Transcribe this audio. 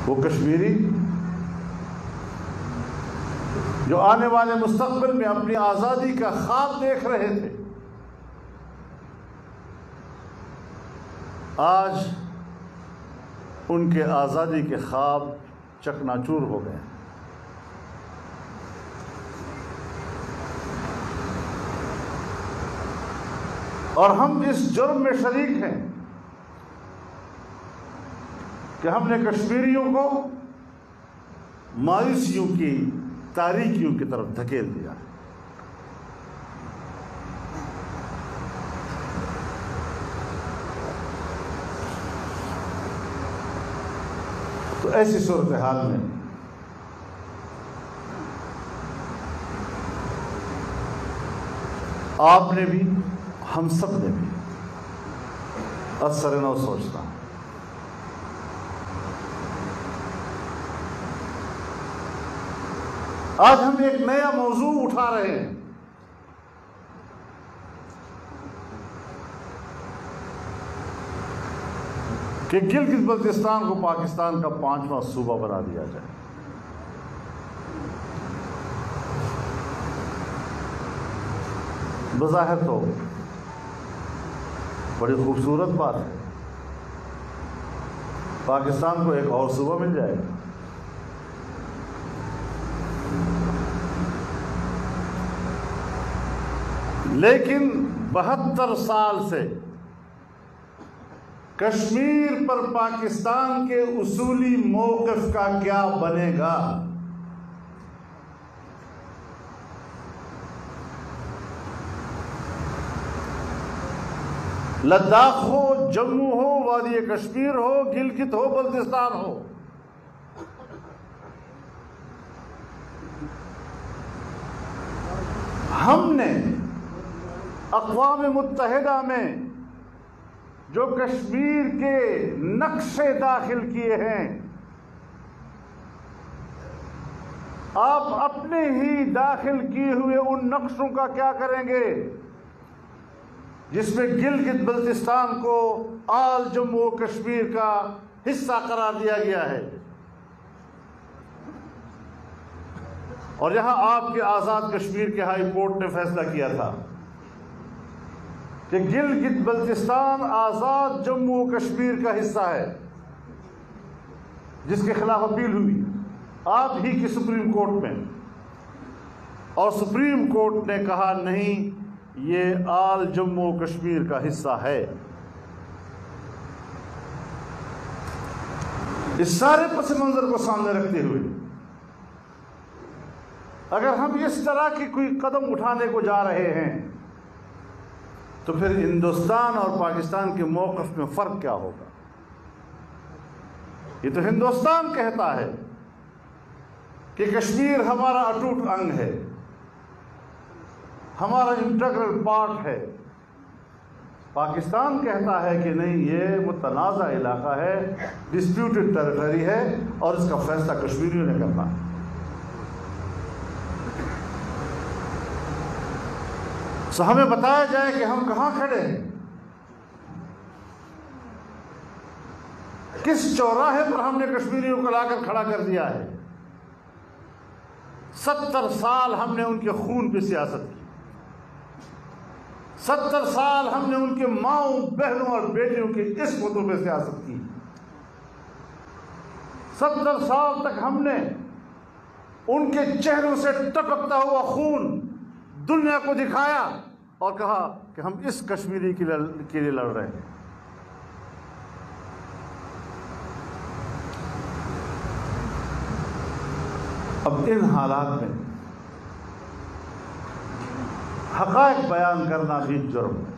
وہ کشمیری جو آنے والے مستقبل میں اپنی آزادی کا خواب دیکھ رہے تھے، آج ان کے آزادی کے خواب چکناچور ہو گئے۔ اور ہم اس جرم میں شریک ہیں کہ ہم نے کشمیریوں کو مایوسیوں کی تاریکیوں کی طرف دھکیل دیا۔ تو ایسی صورتحال میں آپ نے بھی، ہم سب نے بھی اثر نو سوچنا۔ آج ہم ایک نیا موضوع اٹھا رہے ہیں، کہ گلگت بلتستان کو پاکستان کا 5واں صوبہ بنا دیا جائے۔ بظاہر تو بڑی خوبصورت بات ہے، پاکستان کو ایک اور صوبہ مل جائے گا، لیکن 72 سال سے کشمیر پر پاکستان کے اصولی موقف کا کیا بنے گا؟ لداخ ہو، جموں ہو، وادی کشمیر ہو، گلگت ہو، بلتستان ہو، ہم نے اقوام متحدہ میں جو کشمیر کے نقشے داخل کیے ہیں، آپ اپنے ہی داخل کیے ہوئے ان نقشوں کا کیا کریں گے جس میں گلگت بلتستان کو آل جموں و کشمیر کا حصہ قرار دیا گیا ہے؟ اور یہاں آپ کے آزاد کشمیر کے ہائی کورٹ نے فیصلہ کیا تھا کہ گلگت بلتستان آزاد جموں و کشمیر کا حصہ ہے، جس کے خلاف اپیل ہوئی آپ ہی کی سپریم کورٹ میں، اور سپریم کورٹ نے کہا نہیں، یہ آل جموں و کشمیر کا حصہ ہے۔ اس سارے پس منظر کو سامنے رکھتے ہوئے اگر ہم اس طرح کی کوئی قدم اٹھانے کو جا رہے ہیں تو پھر ہندوستان اور پاکستان کے موقف میں فرق کیا ہوگا؟ یہ تو ہندوستان کہتا ہے کہ کشمیر ہمارا اٹوٹ انگ ہے، ہمارا انٹیگرل پارٹ ہے۔ پاکستان کہتا ہے کہ نہیں، یہ متنازع علاقہ ہے، ڈسپیوٹڈ ٹیریٹری ہے، اور اس کا فیصلہ کشمیریوں نے کرنا ہے۔ سو ہمیں بتایا جائے کہ ہم کہاں کھڑے ہیں، کس چوراہے پر ہم نے کشمیریوں کو لا کر کھڑا کر دیا ہے۔ 70 سال ہم نے ان کے خون پہ سیاست کی، 70 سال ہم نے ان کے ماؤں، بہنوں اور بیٹیوں کے عصمتوں پہ سیاست کی، 70 سال تک ہم نے ان کے چہروں سے ٹپکتا ہوا خون دنیا کو دکھایا اور کہا کہ ہم اس کشمیری کے لیے لڑ رہے ہیں۔ اب ان حالات میں حقائق بیان کرنا بھی جرم ہے۔